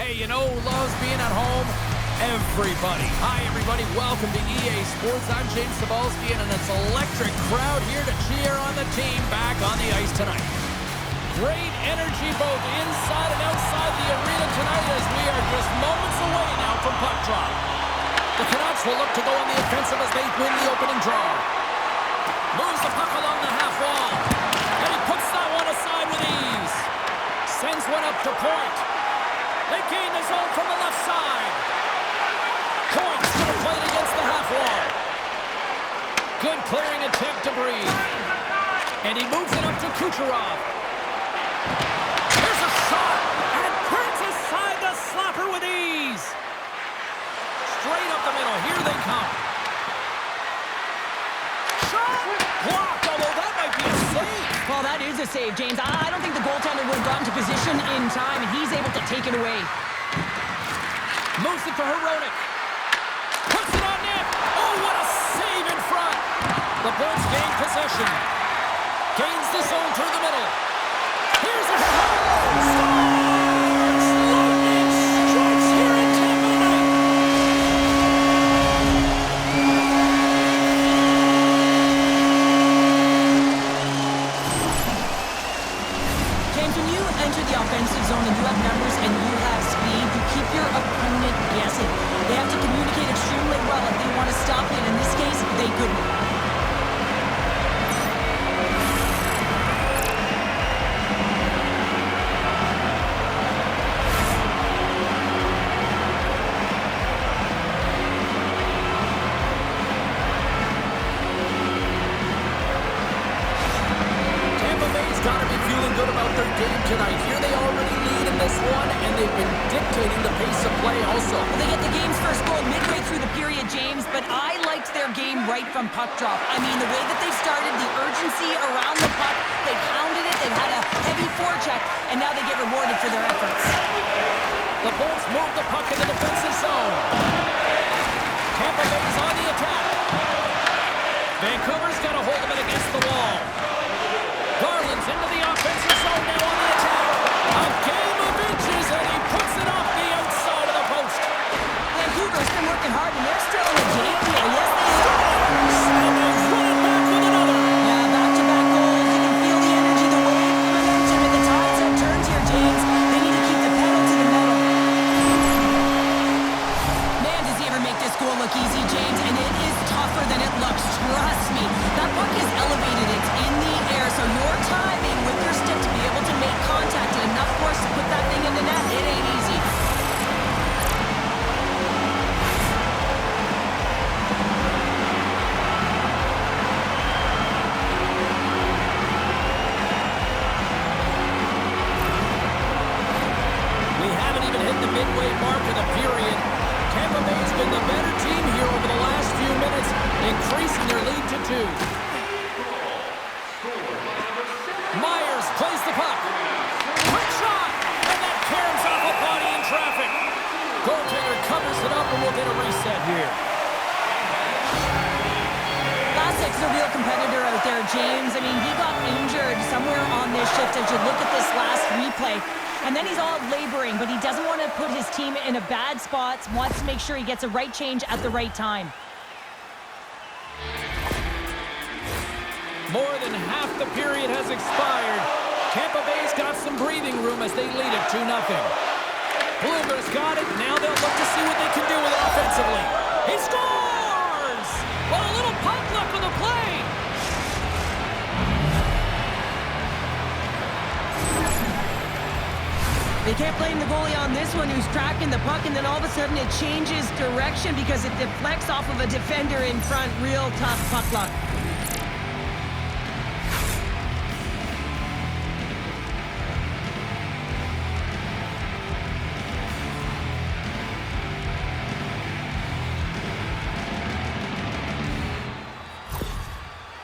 Hey, you know who loves being at home? Everybody. Hi, everybody. Welcome to EA Sports. I'm James Cebulski, and it's an electric crowd here to cheer on the team back on the ice tonight. Great energy both inside and outside the arena tonight as we are just moments away now from puck drop. The Canucks will look to go on the offensive as they win the opening draw. Moves the puck along the half wall. And he puts that one aside with ease. Sends one up to point. They gain the zone from the left side. Point's going to play it against the half wall. Good clearing attempt to breathe. And he moves it up to Kucherov. Here's a shot. And turns aside the slapper with ease. Straight up the middle. Here they come. Shot. Blocked, although that might be a save. Well, that is a save, James. I don't think the goaltender would have gotten to position in time, and he's able to take it away. Moves it to Hronek. Puts it on net. Oh, what a save in front. The Bolts gain possession. Gains the zone through the middle. Here's a shot. Scores! Lightning strikes here in Tampa tonight. James, when you enter the offensive zone and you have numbers and you have speed, you keep your opponent guessing. They have to communicate extremely well if they want to stop you, and in this case, they couldn't. Tonight. Here they already lead in this one, and they've been dictating the pace of play also. Well, they get the game's first goal midway through the period, James, but I liked their game right from puck drop. I mean, the way that they started, the urgency around the puck, they pounded it, they had a heavy forecheck, and now they get rewarded for their efforts. The Bolts move the puck in the defensive zone. Tampa Bay's on the attack. Vancouver's got a hold of it against the wall. Garland's into the offensive zone now on the attack. A game of inches, and he puts it off the outside of the post. Vancouver's been working hard, and they're still in the game here. Yes, they are. And they run it back with another. Yeah, back-to-back goals. You can feel the energy, the wave, the momentum, and the tides have turned here, James. They need to keep the pedal to the metal. Man, does he ever make this goal look easy, James, and it is tougher than it looks. Trust me. That puck is elevated. It's in the air, so your timing with your stick to be able to make contact and enough force to put that thing in the net, it ain't easy. We haven't even hit the midway mark of the period. Tampa Bay's been the better team here over the last few minutes, increasing their lead to 2. Myers plays the puck. Quick shot! And that caroms off a body in traffic. Goaltender covers it up, and we'll get a reset here. Vlasik's a real competitor out there, James. I mean, he got injured somewhere on this shift as you look at this last replay. And then he's all laboring, but he doesn't want to put his team in a bad spot, wants to make sure he gets a right change at the right time. More than half the period has expired. Tampa Bay's got some breathing room as they lead it 2-0. Blueger's got it. Now they'll look to see what they can do with it offensively. He scores! Well, a little puck left on the play. They can't blame the goalie on this one who's tracking the puck, and then all of a sudden it changes direction because it deflects off of a defender in front. Real tough puck luck.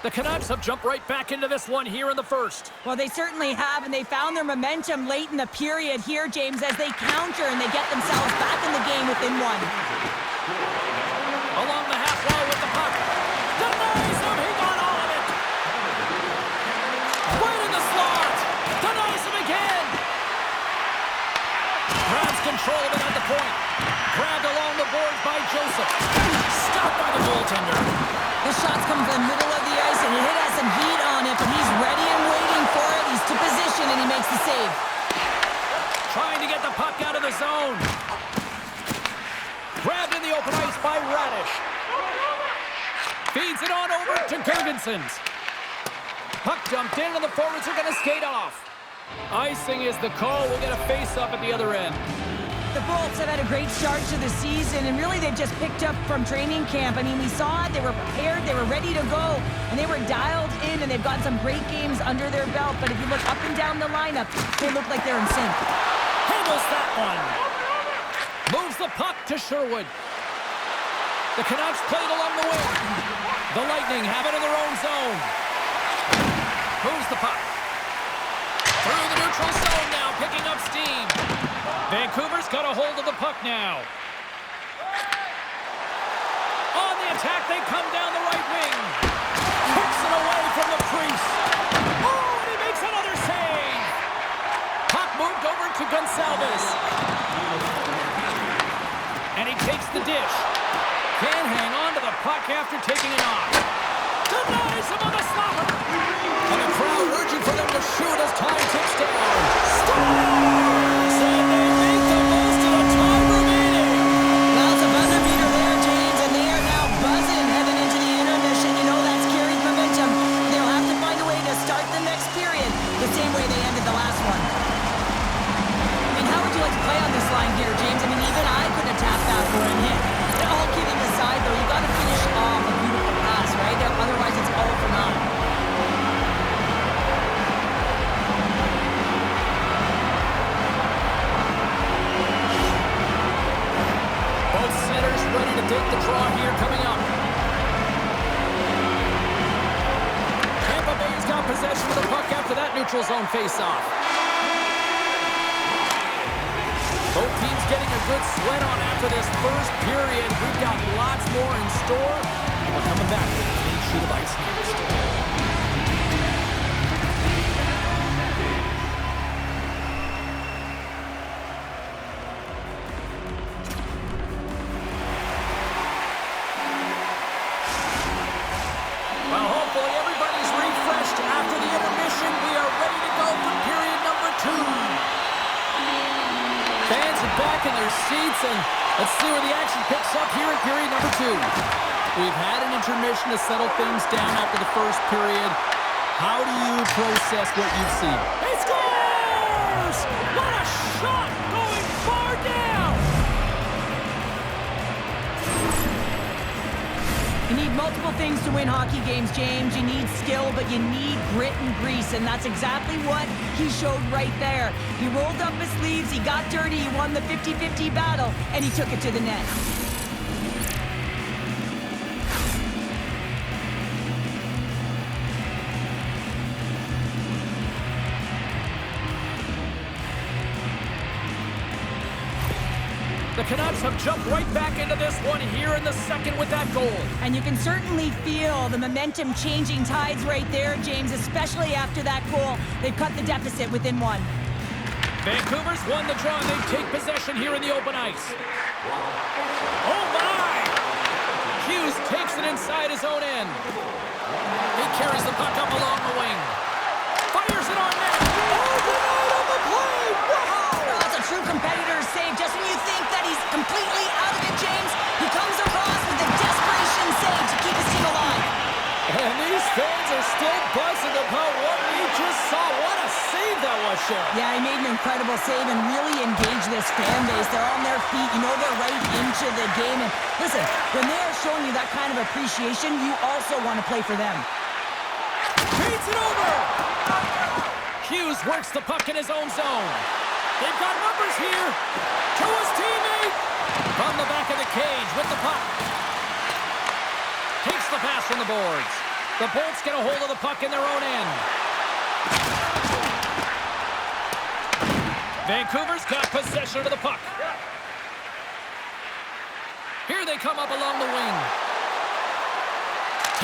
The Canucks have jumped right back into this one here in the first. Well, they certainly have, and they found their momentum late in the period here, James, as they counter and they get themselves back in the game within 1. Along the half wall with the puck. Denies him, he got all of it. Right in the slot. Denies him again. Grabs control of it. challenge by Joseph. Stopped by the goaltender. The shot's coming from the middle of the ice, and it has some heat on it, but he's ready and waiting for it. He's to position, and he makes the save. Trying to get the puck out of the zone. Grabbed in the open ice by Radish. Feeds it on over to Gergensons. Puck dumped in, and the forwards are going to skate off. Icing is the call. We'll get a face-off at the other end. The Bolts have had a great start to the season, and really they've just picked up from training camp. I mean, we saw it. They were prepared. They were ready to go, and they were dialed in, and they've got some great games under their belt. But if you look up and down the lineup, they look like they're in sync. Handles that one. Moves the puck to Sherwood. The Canucks played along the wing. The Lightning have it in their own zone. Moves the puck. Through the neutral zone now, picking up steam. Vancouver's got a hold of the puck now. On the attack, they come down the right wing. Kicks it away from the crease. Oh, and he makes another save. Puck moved over to Gonçalves. And he takes the dish. Can't hang on to the puck after taking it off. Denies him on the slapper. And the crowd urging for them to shoot as time ticks down. Scores! And they make the most of the time remaining. Well, it's a buzzer beater there, James, and they are now buzzing heading into the intermission. You know that's carried momentum. They'll have to find a way to start the next period the same way they ended the last one. I mean, how would you like to play on this line here, James? I mean, even I could have tapped that for a hit. All kidding aside, though, you got to finish off a beautiful pass, right? Otherwise, it's all for naught. Both centers ready to take the draw here coming up. Tampa Bay's got possession of the puck after that neutral zone face-off. Both teams getting a good sweat on after this first period. We've got lots more in store. We're coming back with a clean sheet of ice next. Well, hopefully everybody's refreshed after the intermission. We are ready to go for period number 2. Fans are back in their seats, and let's see where the action picks up here in period number 2. We've had an intermission to settle things down after the first period. How do you process what you've seen? He scores! What a shot going far down! You need multiple things to win hockey games, James. You need skill, but you need grit and grease, and that's exactly what he showed right there. He rolled up his sleeves, he got dirty, he won the 50-50 battle, and he took it to the net. The Canucks have jumped right back into this one here in the second with that goal. And you can certainly feel the momentum changing tides right there, James, especially after that goal. They've cut the deficit within one. Vancouver's won the draw, and they take possession here in the open ice. Oh, my! Hughes takes it inside his own end. He carries the puck up along the wing. Fires it on net. Oh, denied on the play! Wow! Well, that's a true competitor's save. Just when you think that he's completely out of it, James, he comes across with a desperation save to keep his team alive. And these fans are still buzzing about what we just saw. What a save that was, Sheriff. Yeah, he made an incredible save and really engaged this fan base. They're on their feet. You know they're right into the game. And listen, when they are showing you that kind of appreciation, you also want to play for them. Beats it over! Hughes works the puck in his own zone. They've got numbers here. To his teammate. From the back of the cage with the puck. Takes the pass from the boards. The Bolts get a hold of the puck in their own end. Vancouver's got possession of the puck. Here they come up along the wing.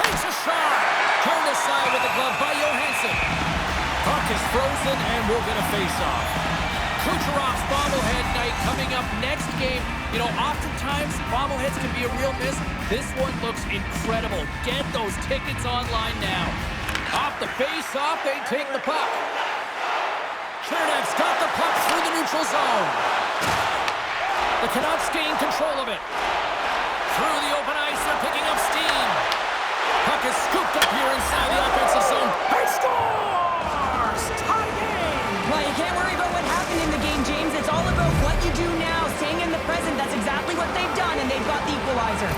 Takes a shot. Turned aside with the glove by Johansson. Puck is frozen and we'll get a face-off. Kucherov's bobblehead night coming up next game. You know, oftentimes bobbleheads can be a real miss. This one looks incredible. Get those tickets online now. Off the face-off, they take the puck. Chernev's got the puck through the neutral zone. The Canucks gain control of it. Through the open ice, they're picking up steam. Puck is scooped up here inside the offensive zone. He scores! Tie game! Well, you can't worry about what happened in the game, James. It's all about what you do now, staying in the present. That's exactly what they've done, and they've got the equalizer.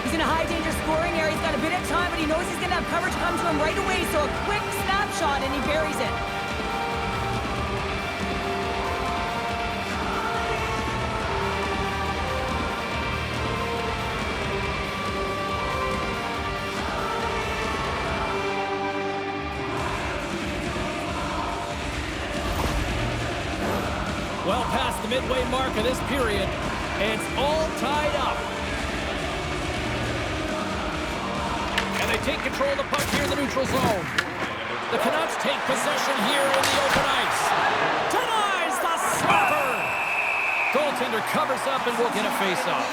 He's in a high-danger scoring area. He's got a bit of time, but he knows he's going to have coverage come to him right away, so a quick snapshot, and he buries it. Well past the midway mark of this period, it's all tied up. And they take control of the puck here in the neutral zone. The Canucks take possession here in the open ice. Denies the slapper! Goaltender covers up and will get a face-off.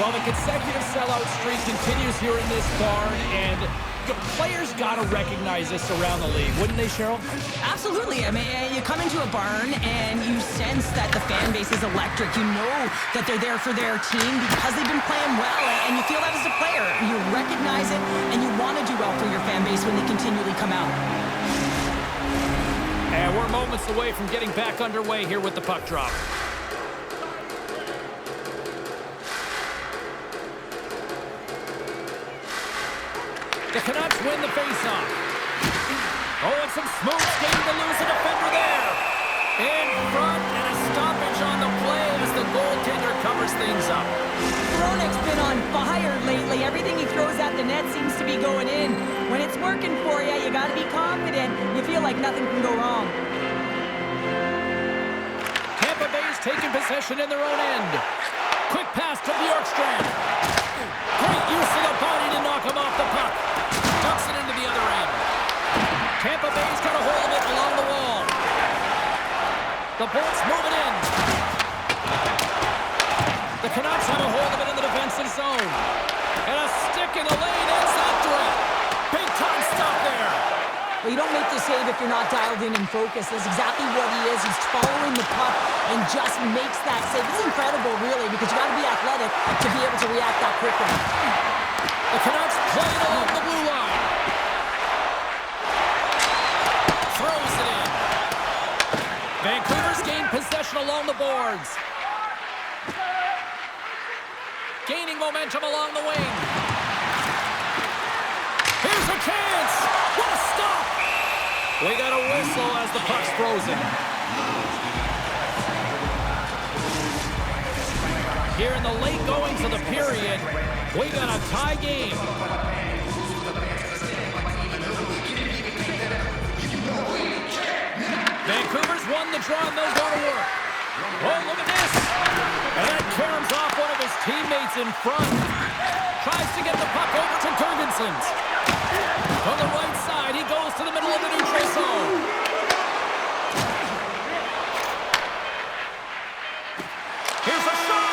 Well, the consecutive sellout streak continues here in this barn, and the players got to recognize this around the league, wouldn't they, Cheryl? Absolutely. I mean, you come into a barn and you sense that the fan base is electric. You know that they're there for their team because they've been playing well, and you feel that as a player. You recognize it, and you want to do well for your fan base when they continually come out. And we're moments away from getting back underway here with the puck drop. The Canucks win the faceoff. Oh, and some smooth skating to lose a defender there. In front, and a stoppage on the play as the goaltender covers things up. Hronek's been on fire lately. Everything he throws at the net seems to be going in. When it's working for you, you got to be confident. You feel like nothing can go wrong. Tampa Bay's taking possession in their own end. Quick pass to Bjorkstrand. Great use of the body to knock him off the puck. Ducks it into the other end. Tampa Bay's got a hold of it along the wall. The Bolts move it in. The Canucks have a hold of it in the defensive zone. And a stick in the lane ends that threat. Big time stop there. Well, you don't make the save if you're not dialed in and focused. That's exactly what he is. He's following the puck and just makes that save. It's incredible, really, because you got to be athletic to be able to react that quickly. The Canucks play it along the blue line. Throws it in. Vancouver's gained possession along the boards. Gaining momentum along the wing. Here's a chance. What a stop. We got a whistle as the puck's frozen. Here in the late goings of the period, we got a tie game. Vancouver's won the draw and they'll go to work. Oh, look at this. And that caroms off one of his teammates in front. Tries to get the puck over to Gergensons. On the right side, he goes to the middle of the neutral zone. Here's a shot.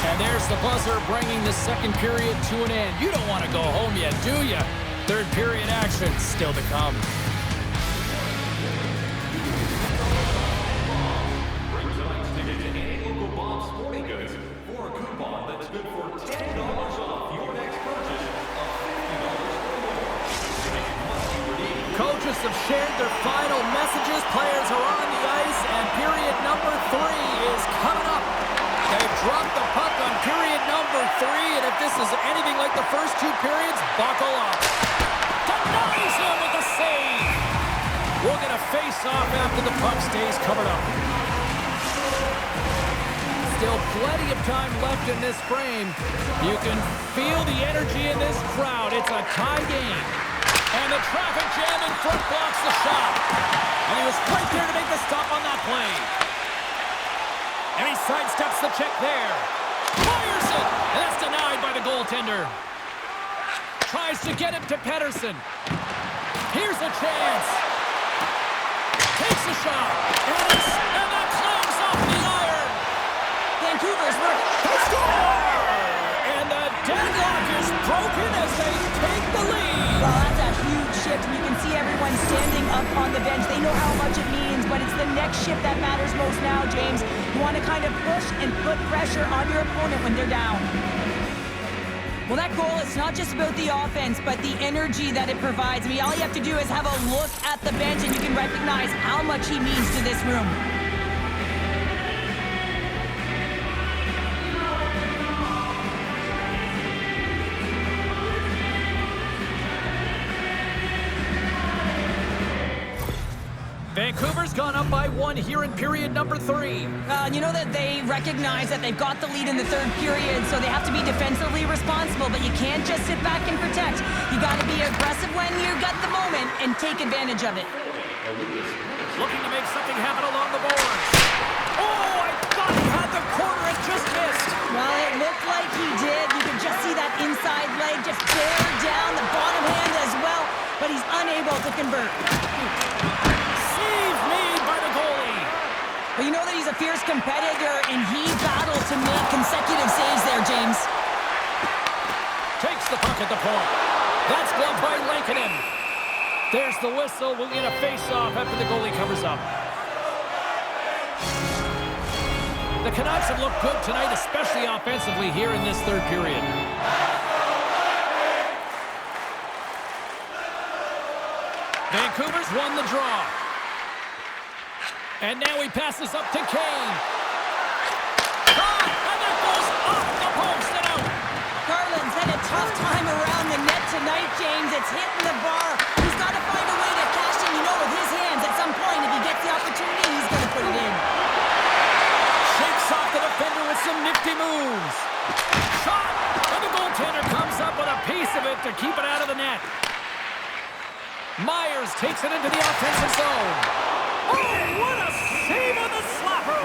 And there's the buzzer bringing the second period to an end. You don't want to go home yet, do you? Third period action still to come. Coaches have shared their final messages. Players are on the ice, and period number 3 is coming up. They've dropped the puck on period number 3, and if this is anything like the first 2 periods, buckle up. Denies him with a save. We'll get a face-off after the puck stays covered up. Still plenty of time left in this frame. You can feel the energy in this crowd. It's a tie game. And the traffic jam in front blocks the shot. And he was right there to make the stop on that play. And he sidesteps the check there. Fires it! And that's denied by the goaltender. Tries to get it to Pettersson. Here's a chance. takes a shot. And that clangs off the iron. Vancouver's working. They score! And the deadlock is broken as they take the lead. Well, that's a huge shift. You can see everyone standing up on the bench. They know how much it means, but it's the next shift that matters most now, James. You want to kind of push and put pressure on your opponent when they're down. Well, that goal, it's not just about the offense, but the energy that it provides. I mean, all you have to do is have a look at the bench, and you can recognize how much he means to this room. Vancouver's gone up by 1 here in period number 3. You know that they recognize that they've got the lead in the third period, so they have to be defensively responsible, but you can't just sit back and protect. You got to be aggressive when you got the moment and take advantage of it. Looking to make something happen along the boards. Oh, I thought he had the corner and just missed. Well, it looked like he did. You could just see that inside leg just bear down the bottom hand as well, but he's unable to convert. Save made by the goalie. Well, you know that he's a fierce competitor, and he battled to make consecutive saves there, James. Takes the puck at the point. That's gloved by Lankinen. There's the whistle. We'll get a face-off after the goalie covers up. The Canucks have looked good tonight, especially offensively here in this third period. Vancouver's won the draw. And now he passes up to Kane. Shot! And that goes off the post and out. Garland's had a tough time around the net tonight, James. It's hitting the bar. He's got to find a way to cash in. You know, with his hands, at some point, if he gets the opportunity, he's going to put it in. Shakes off the defender with some nifty moves. Shot! And the goaltender comes up with a piece of it to keep it out of the net. Myers takes it into the offensive zone. Oh, what a save on the slapper!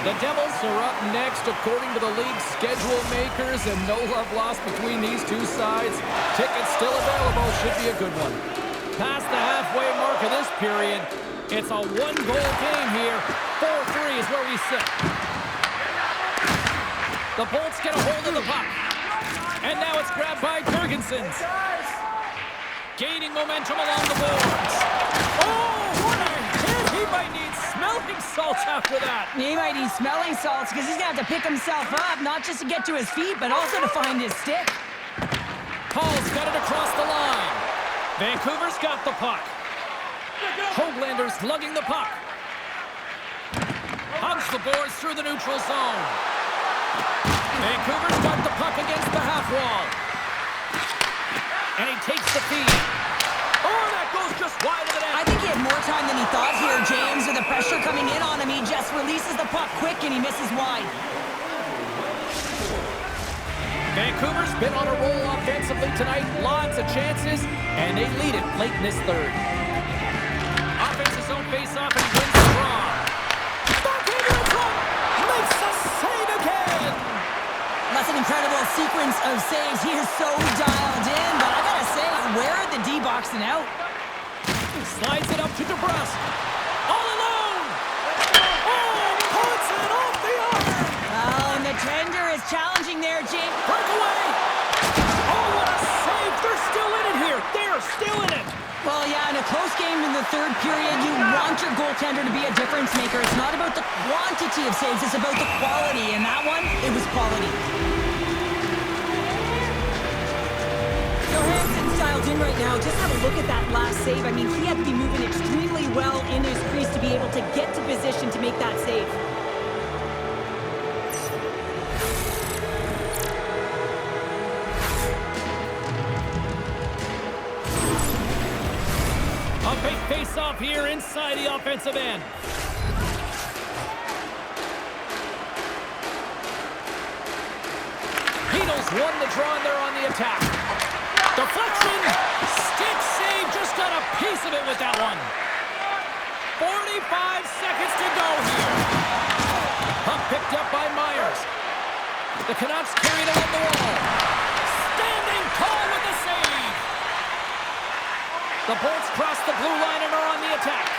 The Devils are up next according to the league's schedule makers, and no love lost between these two sides. Tickets still available. Should be a good one. Past the halfway mark of this period, it's a one-goal game here. 4-3 is where we sit. The Bolts get a hold of the puck. And now it's grabbed by Jurgensen. Gaining momentum along the boards. Oh, what a hit! He might need smelling salts after that. He might need smelling salts because he's going to have to pick himself up, not just to get to his feet, but also to find his stick. Paul's got it across the line. Vancouver's got the puck. Hoaglander's lugging the puck. Hugs the boards through the neutral zone. Vancouver's got the puck against the half wall. And he takes the feed. Oh, that goes just wide of the net. I think he had more time than he thought here, James. With the pressure coming in on him, he just releases the puck quick and he misses wide. Vancouver's been on a roll offensively tonight. Lots of chances, and they lead it late in this third. Offensive zone face-off, and he wins the draw. Back into the front. Makes the save again. That's an incredible sequence of saves. He is so dialed in, but I gotta say, where are the D-boxing out? Slides it up to DeBrusque. All alone. Oh, puts it off the iron. Oh, and the tender is challenging there, James. Breakaway. Oh, what a save. They're still in it here. They're still in it. Well, yeah, in a close game in the third period, you want your goaltender to be a difference maker. It's not about the quantity of saves, it's about the quality. And that one, it was quality. Johansson's dialed in right now. Just have a look at that last save. I mean, he had to be moving extremely well in his crease to be able to get to position to make that save. A big face-off here inside the offensive end. Beatles won the draw and they're on the attack. Deflection! Stick save, just got a piece of it with that one. 45 seconds to go here. Puck picked up by Myers. The Canucks carried along the wall. Standing tall with the save. The Bolts cross the blue line and are on the attack.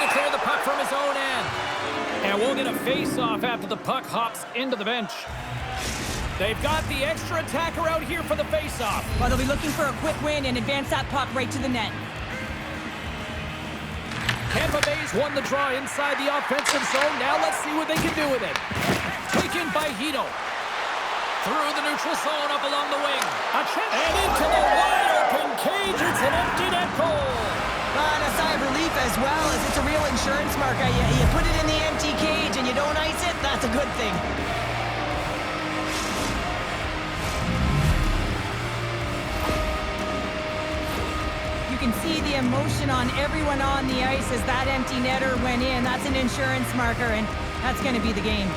to clear the puck from his own end. And we'll get a face-off after the puck hops into the bench. They've got the extra attacker out here for the face-off. Well, they'll be looking for a quick win and advance that puck right to the net. Tampa Bay's won the draw inside the offensive zone. Now let's see what they can do with it. Taken by Hito. Through the neutral zone, up along the wing. And into the wide-open cage. It's an empty net goal. And a sigh of relief as well, as it's a real insurance marker. You put it in the empty cage and you don't ice it, that's a good thing. You can see the emotion on everyone on the ice as that empty netter went in. That's an insurance marker, and that's going to be the game.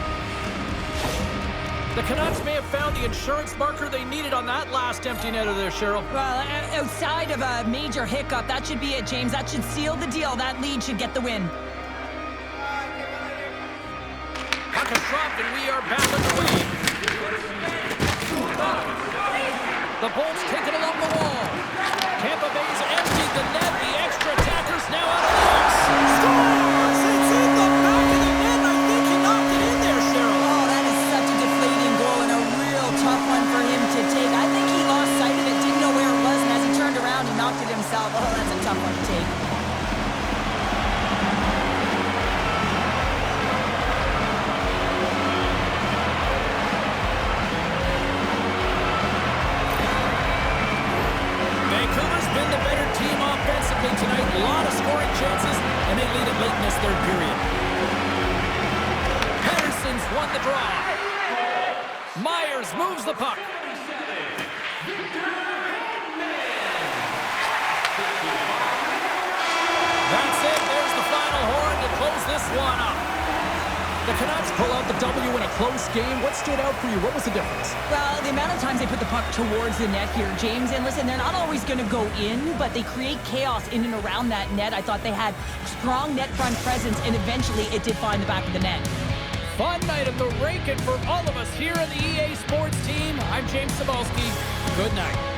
The Canucks may have found the insurance marker they needed on that last empty netter there, Cheryl. Well, outside of a major hiccup, that should be it, James. That should seal the deal. That lead should get the win. Puck is dropped, and we are back underway. The Bolts take it along the wall. Tampa Bay's emptied the net. The extra attacker's now out of the ice. Scores! It's in the back of the net. I think he knocked it in there, Cheryl. Oh, that is such a deflating goal and a real tough one for him to take. I think he lost sight of it, didn't know where it was, and as he turned around, he knocked it himself. Oh, that's a tough one to take. Vancouver's been the better team offensively tonight. A lot of scoring chances, and they lead it late in this third period. Henderson's won the draw. Myers moves the puck. That's it. There's the final horn to close this one up. The Canucks pull out the W in a close game. What stood out for you? What was the difference? Well, the amount of times they put the puck towards the net here, James. And listen, they're not always going to go in, but they create chaos in and around that net. I thought they had strong net front presence, and eventually it did find the back of the net. Fun night at the rink, and for all of us here on the EA Sports team, I'm James Cebulski. Good night.